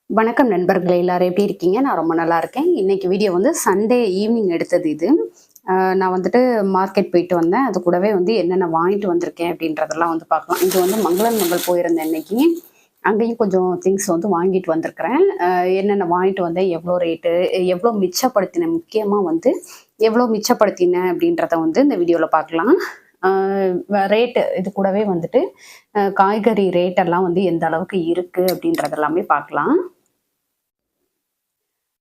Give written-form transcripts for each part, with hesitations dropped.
வணக்கம் நண்பர்களே, எல்லாரும் எப்படி இருக்கீங்க? நான் ரொம்ப நல்லா இருக்கேன். இன்னைக்கு வீடியோ வந்து சண்டே ஈவினிங் எடுத்தது இது. நான் வந்துட்டு மார்க்கெட் போயிட்டு வந்தேன். அது கூடவே வந்து என்னென்ன வாங்கிட்டு வந்திருக்கேன் அப்படின்றதெல்லாம் வந்து பார்க்கலாம். இது வந்து மங்களன் மங்கள் போயிருந்தேன் இன்னைக்கு. அங்கேயும் கொஞ்சம் திங்ஸ் வந்து வாங்கிட்டு வந்திருக்கிறேன். என்னென்ன வாங்கிட்டு வந்தேன், எவ்வளோ ரேட்டு, எவ்வளோ மிச்சப்படுத்தினேன், முக்கியமா வந்து எவ்வளோ மிச்சப்படுத்தினேன் அப்படின்றத வந்து இந்த வீடியோவில் பார்க்கலாம். ரேட்டு இது கூடவே வந்துட்டு காய்கறி ரேட்டெல்லாம் வந்து எந்த அளவுக்கு இருக்குது அப்படின்றதெல்லாமே பார்க்கலாம்.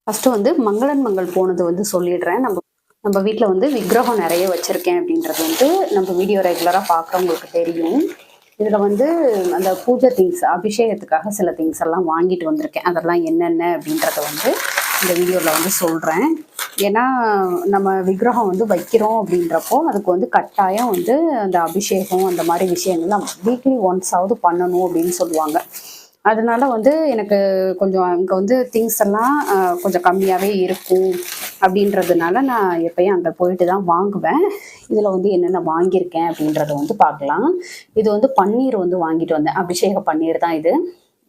ஃபர்ஸ்ட் வந்து மங்களன் மங்கள் போனது வந்து சொல்லிடுறேன். நம்ம வீட்டில் வந்து விக்கிரகம் நிறைய வச்சுருக்கேன் அப்படின்றது வந்து நம்ம வீடியோ ரெகுலராக பார்க்குறவங்களுக்கு தெரியும். இதில் வந்து அந்த பூஜை திங்ஸ், அபிஷேகத்துக்காக சில திங்ஸ் எல்லாம் வாங்கிட்டு வந்திருக்கேன். அதெல்லாம் என்னென்ன அப்படின்றத வந்து இந்த வீடியோவில் வந்து சொல்கிறேன். ஏன்னா நம்ம விக்கிரகம் வந்து வைக்கிறோம் அப்படின்றப்போ அதுக்கு வந்து கட்டாயம் வந்து அந்த அபிஷேகம் அந்த மாதிரி விஷயங்கள்லாம் வீக்லி ஒன்ஸாவது பண்ணணும் அப்படின்னு சொல்லுவாங்க. அதனால வந்து எனக்கு கொஞ்சம் அங்கே வந்து திங்ஸ் எல்லாம் கொஞ்சம் கம்மியாகவே இருக்கும் அப்படின்றதுனால நான் எப்பயும் அங்கே போயிட்டு தான் வாங்குவேன். இதில் வந்து என்னென்ன வாங்கியிருக்கேன் அப்படின்றத வந்து பார்க்கலாம். இது வந்து பன்னீர் வந்து வாங்கிட்டு வந்தேன். அபிஷேக பன்னீர் தான் இது.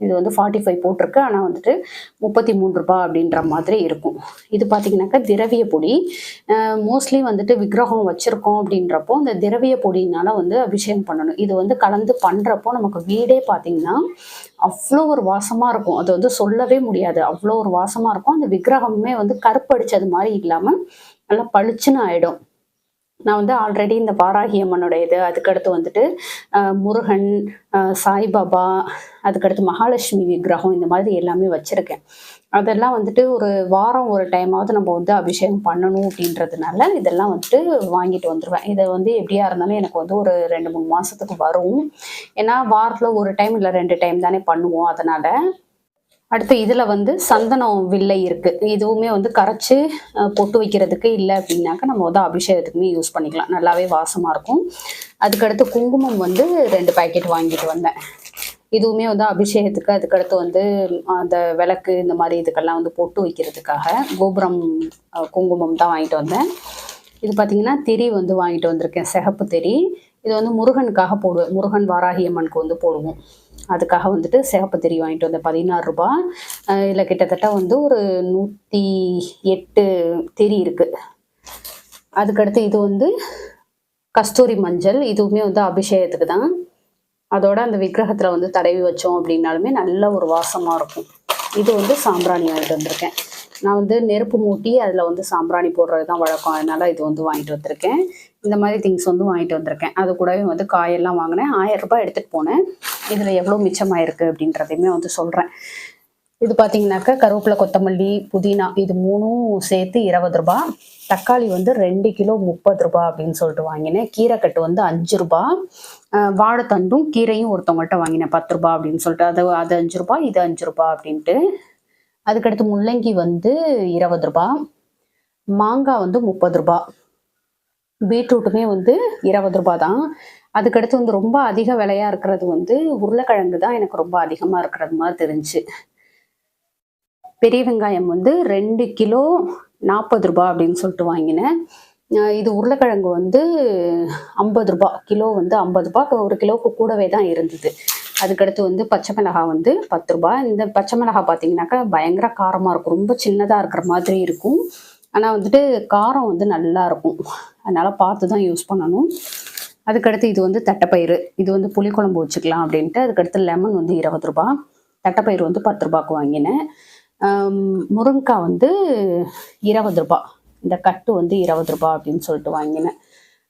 இது வந்து 45 போட்டிருக்கு. ஆனால் வந்துட்டு 33 ரூபாய் அப்படின்ற மாதிரி இருக்கும். இது பார்த்தீங்கன்னாக்கா திரவிய பொடி. மோஸ்ட்லி வந்துட்டு விக்கிரகம் வச்சுருக்கோம் அப்படின்றப்போ இந்த திரவிய பொடினால வந்து அபிஷேகம் பண்ணணும். இது வந்து கலந்து பண்ணுறப்போ நமக்கு வீடே பார்த்தீங்கன்னா அவ்வளோ ஒரு வாசமாக இருக்கும். அது வந்து சொல்லவே முடியாது. அவ்வளோ ஒரு வாசமாக இருக்கும். அந்த விக்கிரகமே வந்து கருப்படிச்சது மாதிரி இல்லாமல் நல்லா பளிச்சுன்னு ஆகிடும். நான் வந்து ஆல்ரெடி இந்த வாராகி அம்மனுடைய இது, அதுக்கடுத்து வந்துட்டு முருகன், சாய்பாபா, அதுக்கடுத்து மகாலட்சுமி விக்கிரகம் இந்த மாதிரி எல்லாமே வச்சுருக்கேன். அதெல்லாம் வந்துட்டு ஒரு வாரம் ஒரு டைமாவது நம்ம வந்து அபிஷேகம் பண்ணணும் அப்படின்றதுனால இதெல்லாம் வந்துட்டு வாங்கிட்டு வந்துடுவேன். இதை வந்து எப்படியா இருந்தாலும் எனக்கு வந்து ஒரு 2-3 மாதத்துக்கு வரும். ஏன்னா வாரத்தில் ஒரு டைம் இல்லை 2 டைம் தானே பண்ணுவோம். அதனால் அடுத்து இதில் வந்து சந்தனம் வில்லை இருக்குது. இதுவுமே வந்து கரைச்சி பொட்டு வைக்கிறதுக்கு இல்லை அப்படின்னாக்கா நம்ம வந்து அபிஷேகத்துக்குமே யூஸ் பண்ணிக்கலாம். நல்லாவே வாசமாக இருக்கும். அதுக்கடுத்து குங்குமம் வந்து 2 பாக்கெட் வாங்கிட்டு வந்தேன். இதுவுமே வந்து அபிஷேகத்துக்கு, அதுக்கடுத்து வந்து அந்த விளக்கு இந்த மாதிரி இதுக்கெல்லாம் வந்து பொட்டு வைக்கிறதுக்காக கோபுரம் குங்குமம் தான் வாங்கிட்டு வந்தேன். இது பார்த்திங்கன்னா திரி வந்து வாங்கிட்டு வந்திருக்கேன், சிகப்பு திரி. இது வந்து முருகனுக்காக போடுவேன். முருகன் வாராகி அம்மனுக்கு வந்து போடுவோம். அதுக்காக வந்துட்டு சிகப்பு திரி வாங்கிட்டு வந்தேன். 16 ரூபாய். இதில் கிட்டத்தட்ட வந்து ஒரு 108 திரி இருக்குது. அதுக்கடுத்து இது வந்து கஸ்தூரி மஞ்சள். இதுவுமே வந்து அபிஷேகத்துக்கு தான். அதோட அந்த விக்கிரகத்தில் வந்து தடவி வச்சோம் அப்படின்னாலுமே நல்ல ஒரு வாசமாக இருக்கும். இது வந்து சாம்பிராணி வாங்கிட்டு வந்திருக்கேன். நான் வந்து நெருப்பு மூட்டி அதில் வந்து சாம்பிராணி போடுறது தான் வழக்கம். அதனால் இது வந்து வாங்கிட்டு வந்திருக்கேன். இந்த மாதிரி திங்ஸ் வந்து வாங்கிட்டு வந்திருக்கேன். அது கூடவே வந்து காயெல்லாம் வாங்கினேன். 1000 ரூபாய் எடுத்துகிட்டு போனேன். இதில் எவ்வளோ மிச்சமாயிருக்கு அப்படின்றதையுமே வந்து சொல்கிறேன். இது பார்த்தீங்கன்னாக்கா கருவேப்பிலை, கொத்தமல்லி, புதினா இது 3ம் சேர்த்து 20 ரூபாய். தக்காளி வந்து 2 கிலோ 30 ரூபாய் அப்படின்னு சொல்லிட்டு வாங்கினேன். கீரைக்கட்டு வந்து 5 ரூபாய். வாழைத்தண்டும் கீரையும் ஒருத்தவங்கள்ட்ட வாங்கினேன் 10 ரூபாய் அப்படின்னு சொல்லிட்டு. அது 5 ரூபாய், இது 5 ரூபாய் அப்படின்ட்டு. அதுக்கடுத்து முள்ளங்கி வந்து 20 ரூபாய். மாங்காய் வந்து 30 ரூபாய். பீட்ரூட்டுமே வந்து 20 ரூபாய் தான். அதுக்கடுத்து வந்து ரொம்ப அதிக விலையாக இருக்கிறது வந்து உருளைக்கிழங்கு தான் எனக்கு ரொம்ப அதிகமாக இருக்கிறது மாதிரி தெரிஞ்சு. பெரிய வெங்காயம் வந்து 2 கிலோ 40 ரூபாய் அப்படின்னு சொல்லிட்டு வாங்கினேன். இது உருளைக்கிழங்கு வந்து 50 ரூபாய். கிலோ வந்து 50 ரூபாய். 1 கிலோவுக்கு கூடவே தான் இருந்தது. அதுக்கடுத்து வந்து பச்சை மிளகாய் வந்து 10 ரூபாய். இந்த பச்சை மிளகாய் பார்த்தீங்கன்னாக்கா பயங்கர காரமாக இருக்கும். ரொம்ப சின்னதாக இருக்கிற மாதிரி இருக்கும். ஆனால் வந்துட்டு காரம் வந்து நல்லா இருக்கும். அதனால் பார்த்து தான் யூஸ் பண்ணணும். அதுக்கடுத்து இது வந்து தட்டைப்பயிறு. இது வந்து புளிக்குழம்பு வச்சுக்கலாம் அப்படின்ட்டு. அதுக்கடுத்து லெமன் வந்து 20 ரூபாய். தட்டைப்பயிறு வந்து 10 ரூபாய்க்கு வாங்கினேன். முருங்கைக்காய் வந்து 20 ரூபாய். இந்த கட்டு வந்து 20 ரூபாய் அப்படின்னு சொல்லிட்டு வாங்கினேன்.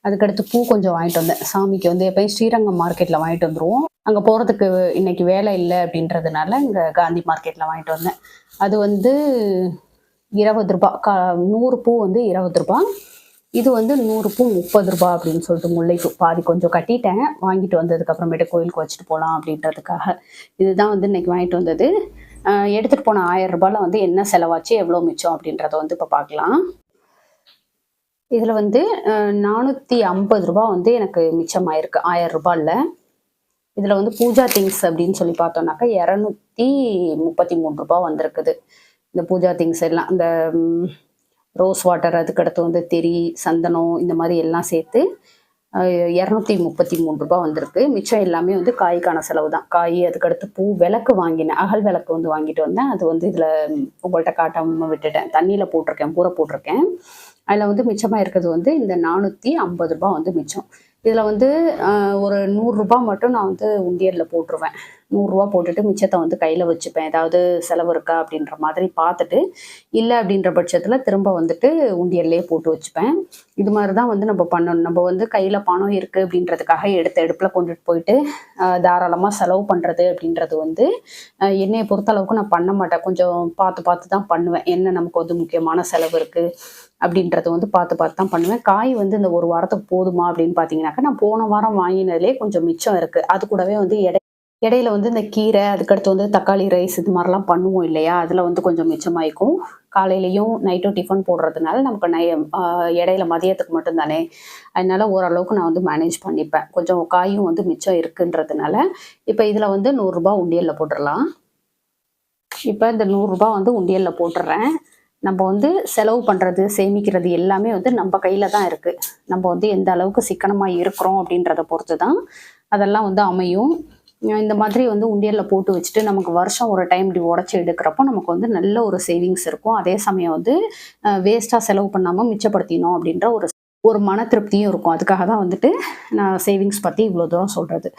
அதுக்கடுத்து பூ கொஞ்சம் வாங்கிட்டு வந்தேன். சாமிக்கு வந்து எப்பயும் ஸ்ரீரங்கம் மார்க்கெட்டில் வாங்கிட்டு வந்துடுவோம். அங்கே போகிறதுக்கு இன்னைக்கு வேலை இல்லை அப்படின்றதுனால இங்கே காந்தி மார்க்கெட்டில் வாங்கிட்டு வந்தேன். அது வந்து 20 ரூபாய். 100 பூ வந்து 20 ரூபாய். இது வந்து 100 பூ 30 ரூபாய் அப்படின்னு சொல்லிட்டு முல்லைப்பூ பாதி கொஞ்சம் கட்டிட்டேன். வாங்கிட்டு வந்ததுக்கப்புறமேட்டு கோயிலுக்கு வச்சுட்டு போகலாம் அப்படின்றதுக்காக. இதுதான் வந்து இன்னைக்கு வாங்கிட்டு வந்தது. எடுத்துகிட்டு போன 1000 ரூபாயில் வந்து என்ன செலவாச்சு, எவ்வளோ மிச்சம் அப்படின்றத வந்து இப்போ பார்க்கலாம். இதில் வந்து 450 ரூபாய் வந்து எனக்கு மிச்சமாயிருக்கு 1000 ரூபாயில். இதில் வந்து பூஜா திங்ஸ் அப்படின்னு சொல்லி பார்த்தோம்னாக்கா 233 ரூபாய் வந்திருக்குது. இந்த பூஜா திங்ஸ் எல்லாம் இந்த ரோஸ் வாட்டர், அதுக்கடுத்து வந்து திரி, சந்தனம் இந்த மாதிரி எல்லாம் சேர்த்து 233 வந்திருக்கு. மிச்சம் எல்லாமே வந்து காய்க்கான செலவு தான். காய், அதுக்கடுத்து பூ, விளக்கு வாங்கினேன். அகல் விளக்கு வந்து வாங்கிட்டு வந்தேன். அது வந்து இதில் உங்கள்கிட்ட காட்டாம விட்டுட்டேன். தண்ணியில் போட்டிருக்கேன், ஊற போட்டிருக்கேன். அதில் வந்து மிச்சமாக இருக்கிறது வந்து இந்த 450 வந்து மிச்சம். இதில் வந்து ஒரு 100 மட்டும் நான் வந்து உண்டியலில் போட்டுருவேன். 100 போட்டுட்டு மிச்சத்தை வந்து கையில் வச்சுப்பேன். ஏதாவது செலவு இருக்கா அப்படின்ற மாதிரி பார்த்துட்டு, இல்லை அப்படின்ற பட்சத்தில் திரும்ப வந்துட்டு உண்டியல்லே போட்டு வச்சுப்பேன். இது மாதிரி தான் வந்து நம்ம பண்ணணும். நம்ம வந்து கையில் பணம் இருக்குது அப்படின்றதுக்காக எடுத்த எடுப்பில் கொண்டுட்டு போயிட்டு தாராளமாக செலவு பண்ணுறது அப்படின்றது வந்து என்னையை பொறுத்தளவுக்கு நான் பண்ண மாட்டேன். கொஞ்சம் பார்த்து பார்த்து தான் பண்ணுவேன். என்ன நமக்கு வந்து முக்கியமான செலவு இருக்குது அப்படின்றத வந்து பார்த்து பார்த்து தான் பண்ணுவேன். காய் வந்து இந்த ஒரு வாரத்துக்கு போதுமா அப்படின்னு பார்த்தீங்கன்னாக்கா, நான் போன வாரம் வாங்கினதுலேயே கொஞ்சம் மிச்சம் இருக்குது. அது கூடவே வந்து இடையில வந்து இந்த கீரை, அதுக்கடுத்து வந்து தக்காளி ரைஸ் இது மாதிரிலாம் பண்ணுவோம் இல்லையா, அதில் வந்து கொஞ்சம் மிச்சமாயிக்கும். காலையிலையும் நைட்டும் டிஃபன் போடுறதுனால நமக்கு இடையில மதியத்துக்கு மட்டும்தானே, அதனால ஓரளவுக்கு நான் வந்து மேனேஜ் பண்ணிப்பேன். கொஞ்சம் காயும் வந்து மிச்சம் இருக்குன்றதுனால இப்போ இதில் வந்து 100 உண்டியலில் போட்டுடலாம். இப்போ இந்த 100 வந்து உண்டியலில் போட்டுடுறேன். நம்ம வந்து செலவு பண்ணுறது, சேமிக்கிறது எல்லாமே வந்து நம்ம கையில் தான் இருக்குது. நம்ம வந்து எந்த அளவுக்கு சிக்கனமாக இருக்கிறோம் அப்படின்றத பொறுத்து தான் அதெல்லாம் வந்து அமையும். இந்த மாதிரி வந்து உண்டியலில் போட்டு வச்சுட்டு நமக்கு வருஷம் ஒரு டைம் இப்படி உடச்சி எடுக்கிறப்போ நமக்கு வந்து நல்ல ஒரு சேவிங்ஸ் இருக்கும். அதே சமயம் வந்து வேஸ்ட்டாக செலவு பண்ணாமல் மிச்சப்படுத்தினோம் அப்படின்ற ஒரு மன திருப்தியும் இருக்கும். அதுக்காக தான் வந்துட்டு நான் சேவிங்ஸ் பற்றி இவ்வளோ தூரம் சொல்கிறது.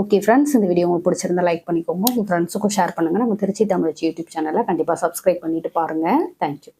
ஓகே ஃப்ரெண்ட்ஸ், இந்த வீடியோ உங்களுக்கு பிடிச்சிருந்தா லைக் பண்ணிக்கோங்க. உங்கள் ஃப்ரெண்ட்ஸுக்கும் ஷேர் பண்ணுங்கள். நம்ம திருச்சி தமிழச்சி யூடியூப் சேனலை கண்டிப்பாக சப்ஸ்கிரைப் பண்ணிட்டு பாருங்கள். தேங்க்யூ.